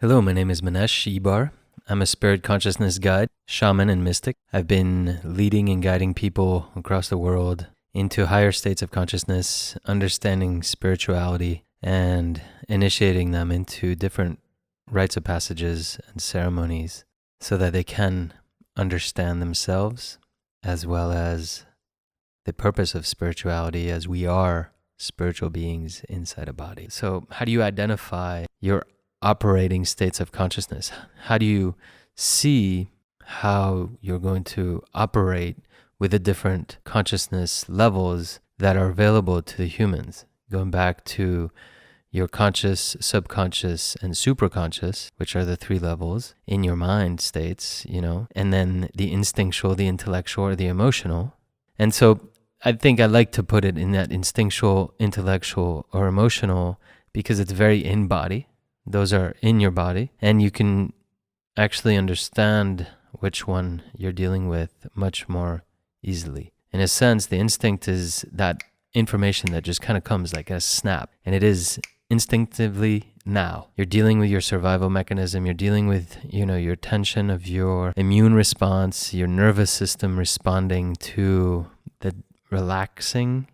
Hello, my name is Manex Ibar. I'm a spirit consciousness guide, shaman, and mystic. I've been leading and guiding people across the world into higher states of consciousness, understanding spirituality, and initiating them into different rites of passages and ceremonies so that they can understand themselves as well as the purpose of spirituality, as we are spiritual beings inside a body. So how do you identify your operating states of consciousness? How do you see how you're going to operate with the different consciousness levels that are available to the humans? Going back to your conscious, subconscious, and supraconscious, which are the three levels in your mind states, and then the instinctual, the intellectual, or the emotional. And so I think I like to put it in that instinctual, intellectual, or emotional because it's very in body. Those are in your body, and you can actually understand which one you're dealing with much more easily. In a sense, the instinct is that information that just kind of comes like a snap, and it is instinctively now. You're dealing with your survival mechanism. You're dealing with, your tension of your immune response, your nervous system responding to the relaxing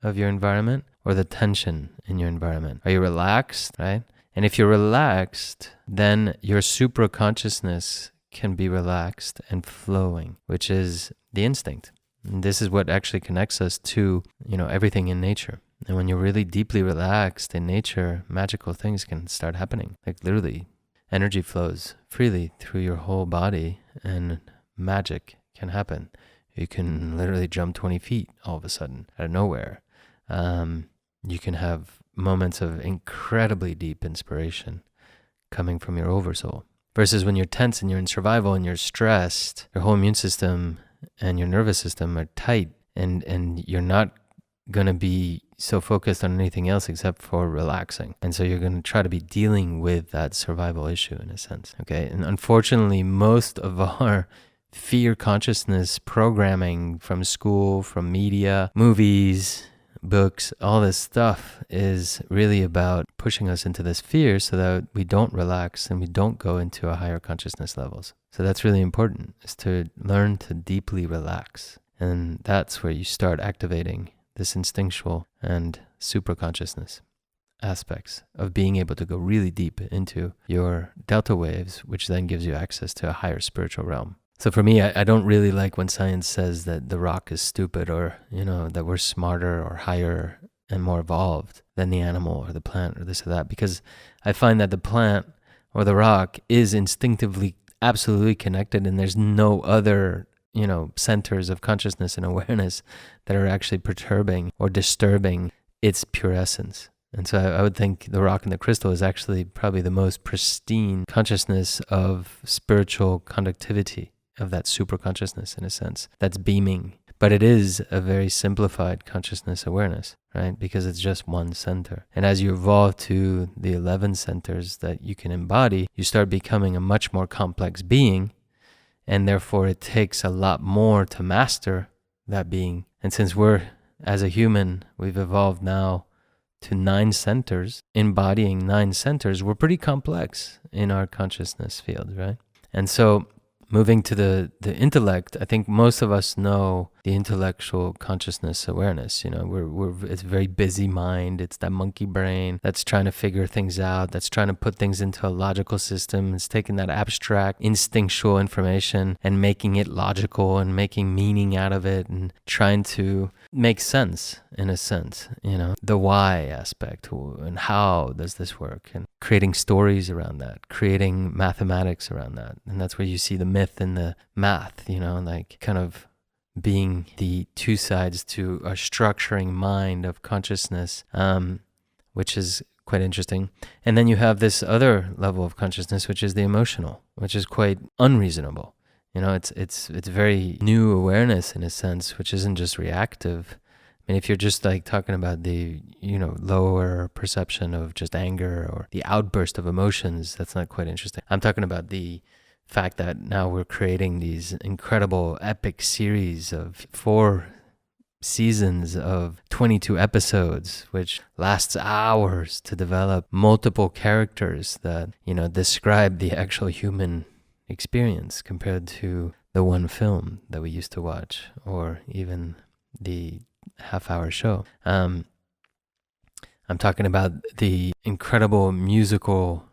of your environment or the tension in your environment. Are you relaxed, right? And if you're relaxed, then your supraconsciousness can be relaxed and flowing, which is the instinct. And this is what actually connects us to, everything in nature. And when you're really deeply relaxed in nature, magical things can start happening. Like literally, energy flows freely through your whole body and magic can happen. You can literally jump 20 feet all of a sudden out of nowhere. You can have moments of incredibly deep inspiration coming from your oversoul. Versus when you're tense and you're in survival and you're stressed, your whole immune system and your nervous system are tight and you're not going to be so focused on anything else except for relaxing. And so you're going to try to be dealing with that survival issue in a sense. Okay. And unfortunately, most of our fear consciousness programming from school, from media, movies, books, all this stuff is really about pushing us into this fear so that we don't relax and we don't go into a higher consciousness levels. So that's really important, is to learn to deeply relax. And that's where you start activating this instinctual and supraconsciousness aspects of being able to go really deep into your delta waves, which then gives you access to a higher spiritual realm. So for me, I don't really like when science says that the rock is stupid or, that we're smarter or higher and more evolved than the animal or the plant or this or that, because I find that the plant or the rock is instinctively absolutely connected and there's no other, centers of consciousness and awareness that are actually perturbing or disturbing its pure essence. And so I would think the rock and the crystal is actually probably the most pristine consciousness of spiritual conductivity, of that super consciousness in a sense, that's beaming. But it is a very simplified consciousness awareness, right? Because it's just one center. And as you evolve to the 11 centers that you can embody, you start becoming a much more complex being. And therefore it takes a lot more to master that being. And since we're, as a human, we've evolved now to 9 centers, embodying 9 centers, we're pretty complex in our consciousness field, right? And so moving to the intellect, I think most of us know the intellectual consciousness awareness. It's a very busy mind. It's that monkey brain that's trying to figure things out, that's trying to put things into a logical system. It's taking that abstract, instinctual information and making it logical and making meaning out of it and trying to make sense, in a sense, the why aspect and how does this work, and creating stories around that, creating mathematics around that. And that's where you see the myth and the math, like kind of being the two sides to a structuring mind of consciousness, which is quite interesting. And then you have this other level of consciousness, which is the emotional, which is quite unreasonable. It's very new awareness in a sense, which isn't just reactive. I mean, if you're just like talking about the, lower perception of just anger or the outburst of emotions, that's not quite interesting. I'm talking about the fact that now we're creating these incredible epic series of 4 seasons of 22 episodes, which lasts hours to develop multiple characters that, describe the actual human experience compared to the one film that we used to watch, or even the half-hour show. I'm talking about the incredible musical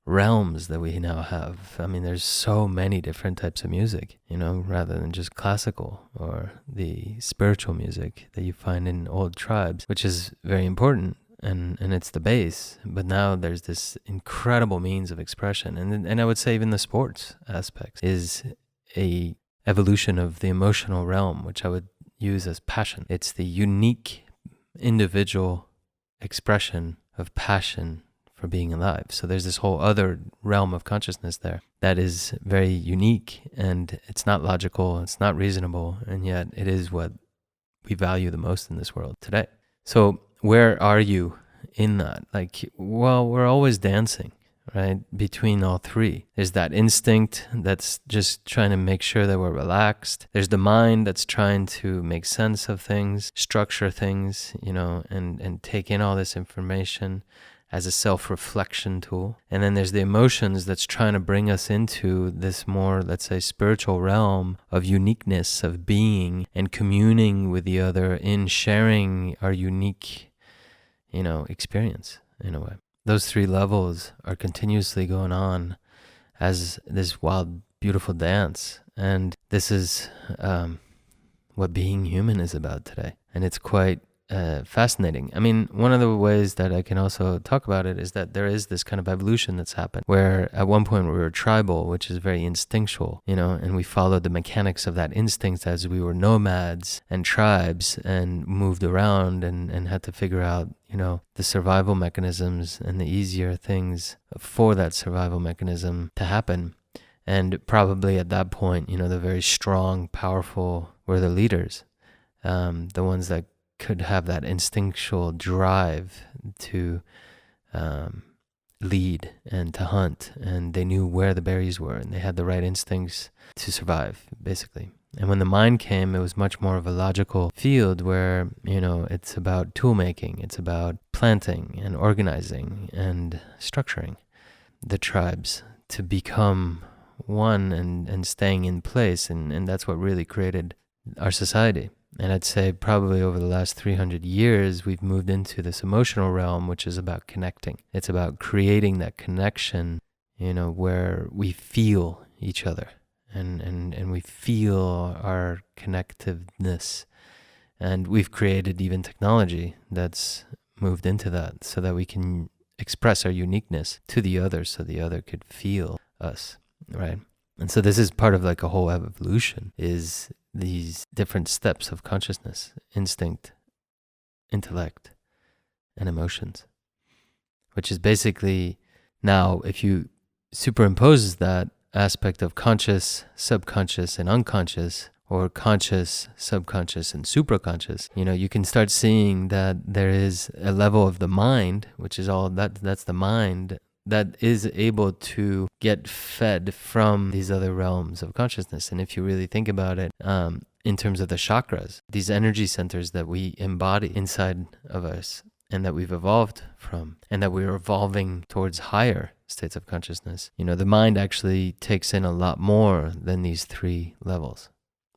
realms that we now have. I mean, there's so many different types of music, rather than just classical or the spiritual music that you find in old tribes, which is very important, and it's the base. But now there's this incredible means of expression, and I would say even the sports aspects is a evolution of the emotional realm, which I would use as passion. It's the unique individual expression of passion for being alive. So there's this whole other realm of consciousness there that is very unique, and it's not logical, it's not reasonable, and yet it is what we value the most in this world today. So where are you in that? We're always dancing, right? Between all three. There's that instinct that's just trying to make sure that we're relaxed. There's the mind that's trying to make sense of things, structure things, and take in all this information as a self-reflection tool. And then there's the emotions that's trying to bring us into this more, let's say, spiritual realm of uniqueness, of being and communing with the other in sharing our unique, experience in a way. Those three levels are continuously going on as this wild, beautiful dance. And this is what being human is about today. And it's quite fascinating. I mean, one of the ways that I can also talk about it is that there is this kind of evolution that's happened where at one point we were tribal, which is very instinctual, and we followed the mechanics of that instinct as we were nomads and tribes and moved around and had to figure out, the survival mechanisms and the easier things for that survival mechanism to happen. And probably at that point, the very strong, powerful were the leaders, the ones that could have that instinctual drive to lead and to hunt, and they knew where the berries were, and they had the right instincts to survive, basically. And when the mind came, it was much more of a logical field where, it's about tool making, it's about planting and organizing and structuring the tribes to become one and staying in place, and that's what really created our society. And I'd say probably over the last 300 years, we've moved into this emotional realm, which is about connecting. It's about creating that connection, where we feel each other and we feel our connectiveness. And we've created even technology that's moved into that so that we can express our uniqueness to the other so the other could feel us, right? And so this is part of a whole evolution, is these different steps of consciousness: instinct, intellect, and emotions, which is basically, now if you superimpose that aspect of conscious, subconscious, and unconscious, or conscious, subconscious, and supraconscious, you can start seeing that there is a level of the mind, which is all that's the mind, that is able to get fed from these other realms of consciousness. And if you really think about it, in terms of the chakras, these energy centers that we embody inside of us and that we've evolved from, and that we're evolving towards higher states of consciousness, the mind actually takes in a lot more than these three levels,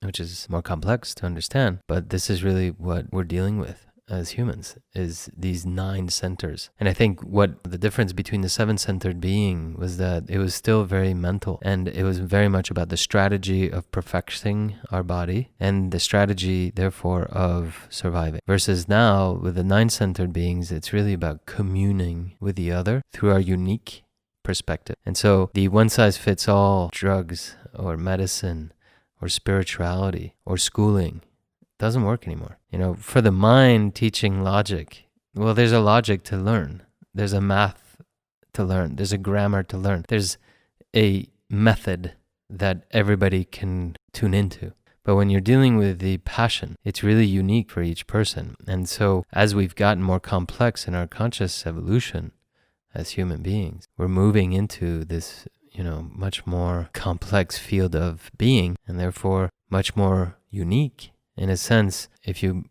which is more complex to understand. But this is really what we're dealing with as humans, is these 9 centers. And I think what the difference between the 7-centered being was that it was still very mental, and it was very much about the strategy of perfecting our body and the strategy, therefore, of surviving. Versus now, with the 9-centered beings, it's really about communing with the other through our unique perspective. And so the one-size-fits-all drugs or medicine or spirituality or schooling doesn't work anymore. For the mind, teaching logic, well, there's a logic to learn. There's a math to learn. There's a grammar to learn. There's a method that everybody can tune into. But when you're dealing with the passion, it's really unique for each person. And so as we've gotten more complex in our conscious evolution as human beings, we're moving into this, much more complex field of being, and therefore much more unique In a sense, if you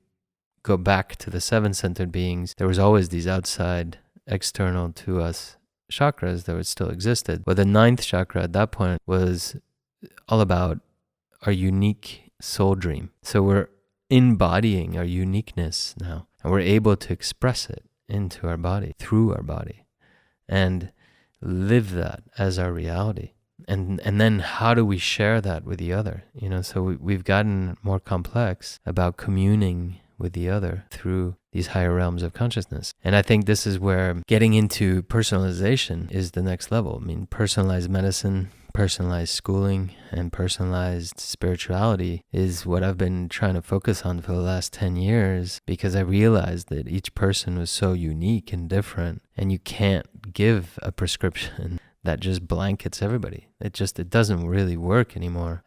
go back to the 7-centered beings, there was always these outside, external to us chakras that still existed. But the 9th chakra at that point was all about our unique soul dream. So we're embodying our uniqueness now, and we're able to express it into our body, through our body, and live that as our reality. And then how do we share that with the other? So we've gotten more complex about communing with the other through these higher realms of consciousness. And I think this is where getting into personalization is the next level. I mean, personalized medicine, personalized schooling, and personalized spirituality is what I've been trying to focus on for the last 10 years, because I realized that each person was so unique and different, and you can't give a prescription that just blankets everybody. It doesn't really work anymore,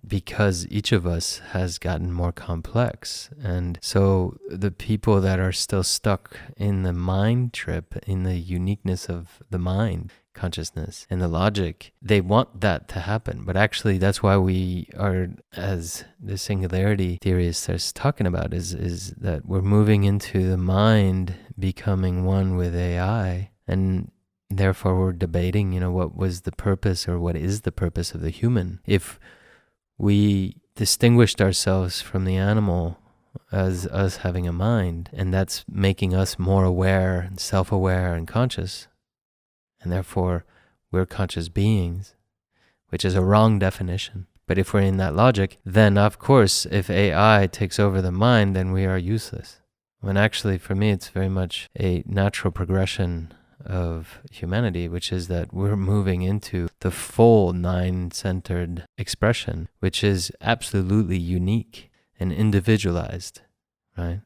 because each of us has gotten more complex. And so the people that are still stuck in the mind trip, in the uniqueness of the mind consciousness and the logic, they want that to happen. But actually, that's why we are, as the singularity theorists are talking about, is that we're moving into the mind becoming one with AI, and therefore we're debating, what was the purpose, or what is the purpose of the human? If we distinguished ourselves from the animal as us having a mind, and that's making us more aware and self-aware and conscious, and therefore we're conscious beings, which is a wrong definition. But if we're in that logic, then of course, if AI takes over the mind, then we are useless. When actually, for me, it's very much a natural progression of humanity, which is that we're moving into the full 9-centered expression, which is absolutely unique and individualized, right?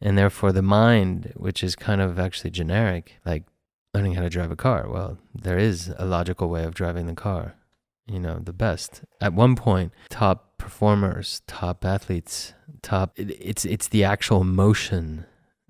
And therefore the mind, which is kind of actually generic, like learning how to drive a car. Well, there is a logical way of driving the car, the best. At one point, top performers, top athletes, it's the actual motion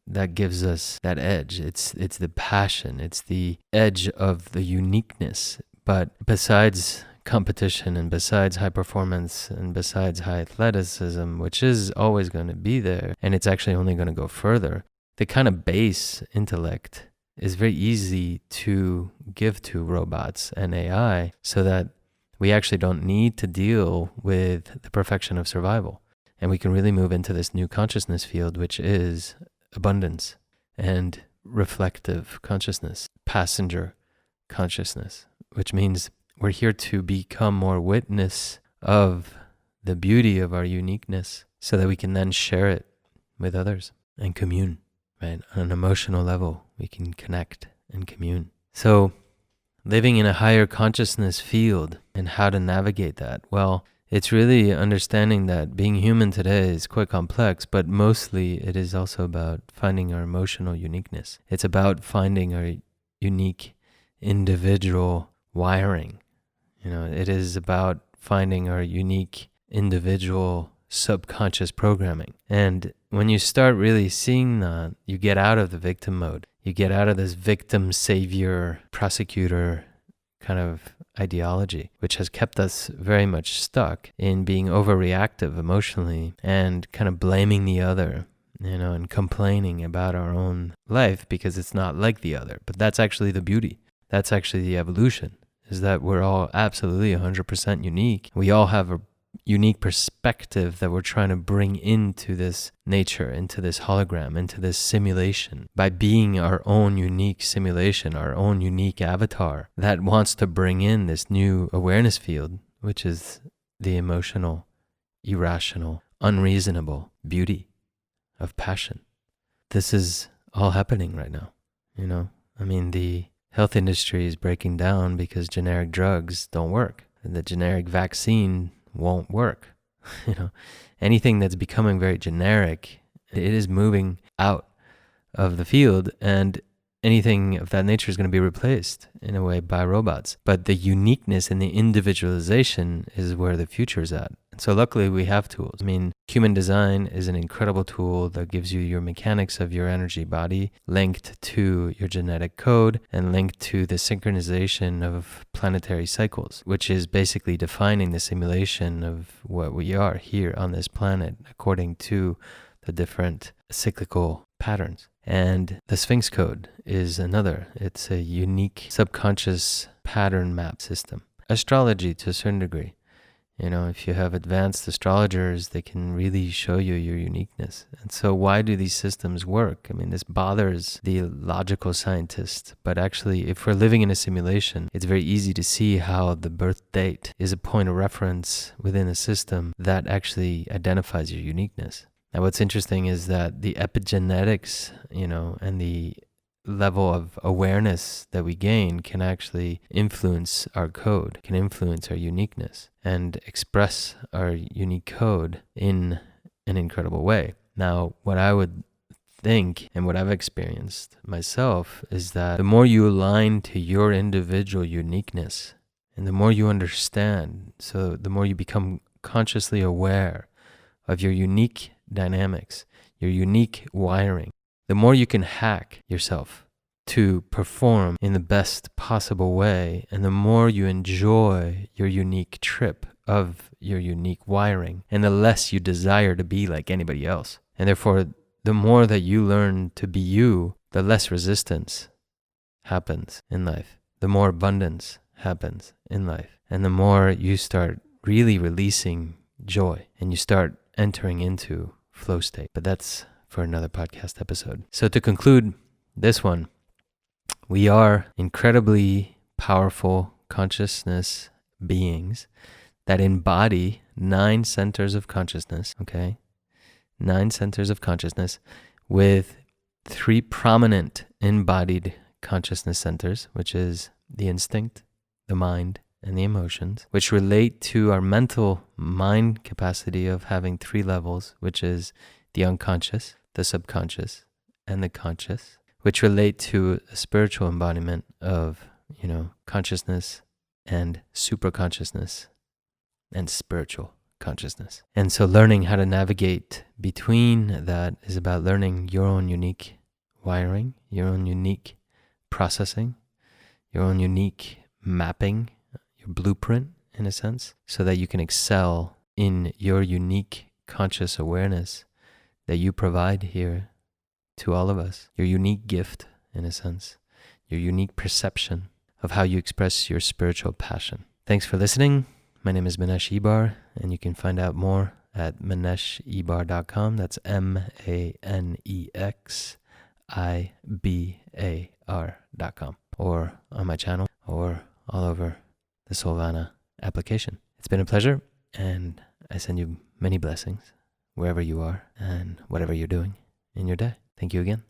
that gives us that edge. It's the passion. It's the edge of the uniqueness. But besides competition, and besides high performance, and besides high athleticism, which is always going to be there, and it's actually only going to go further, the kind of base intellect is very easy to give to robots and AI, so that we actually don't need to deal with the perfection of survival. And we can really move into this new consciousness field, which is abundance and reflective consciousness, passenger consciousness, which means we're here to become more witness of the beauty of our uniqueness, so that we can then share it with others and commune, right? On an emotional level, we can connect and commune. So living in a higher consciousness field, and how to navigate that. Well, it's really understanding that being human today is quite complex, but mostly it is also about finding our emotional uniqueness. It's about finding our unique individual wiring. It is about finding our unique individual subconscious programming. And when you start really seeing that, you get out of the victim mode. You get out of this victim, savior, prosecutor kind of ideology, which has kept us very much stuck in being overreactive emotionally and kind of blaming the other, and complaining about our own life because it's not like the other. But that's actually the beauty. That's actually the evolution, is that we're all absolutely 100% unique. We all have a unique perspective that we're trying to bring into this nature, into this hologram, into this simulation, by being our own unique simulation, our own unique avatar that wants to bring in this new awareness field, which is the emotional, irrational, unreasonable beauty of passion. This is all happening right now. The health industry is breaking down because generic drugs don't work, and the generic vaccine won't work. Anything that's becoming very generic, it is moving out of the field, and anything of that nature is going to be replaced in a way by robots. But the uniqueness and the individualization is where the future is at. And so luckily we have tools. I mean, human design is an incredible tool that gives you your mechanics of your energy body linked to your genetic code and linked to the synchronization of planetary cycles, which is basically defining the simulation of what we are here on this planet according to the different cyclical patterns. And the Sphinx code is another. It's a unique subconscious pattern map system. Astrology to a certain degree. If you have advanced astrologers, they can really show you your uniqueness. And so why do these systems work? I mean, this bothers the logical scientist, but actually, if we're living in a simulation, it's very easy to see how the birth date is a point of reference within a system that actually identifies your uniqueness. Now, what's interesting is that the epigenetics, and the level of awareness that we gain can actually influence our code, can influence our uniqueness, and express our unique code in an incredible way. Now, what I would think and what I've experienced myself is that the more you align to your individual uniqueness and the more you understand, so the more you become consciously aware of your unique dynamics, your unique wiring, the more you can hack yourself to perform in the best possible way, and the more you enjoy your unique trip of your unique wiring, and the less you desire to be like anybody else. And therefore, the more that you learn to be you, the less resistance happens in life, the more abundance happens in life, and the more you start really releasing joy, and you start entering into flow state. But that's for another podcast episode. So to conclude this one, we are incredibly powerful consciousness beings that embody 9 centers of consciousness, okay? 9 centers of consciousness with 3 prominent embodied consciousness centers, which is the instinct, the mind, and the emotions, which relate to our mental mind capacity of having 3 levels, which is the unconscious, the subconscious, and the conscious, which relate to a spiritual embodiment of, consciousness and superconsciousness and spiritual consciousness. And so learning how to navigate between that is about learning your own unique wiring, your own unique processing, your own unique mapping, your blueprint in a sense, so that you can excel in your unique conscious awareness that you provide here to all of us, your unique gift in a sense, your unique perception of how you express your spiritual passion. Thanks for listening. My name is Manex Ibar, and you can find out more at manexibar.com. That's MANEXIBAR.com, or on my channel, or all over the Soulvana application. It's been a pleasure, and I send you many blessings wherever you are and whatever you're doing in your day. Thank you again.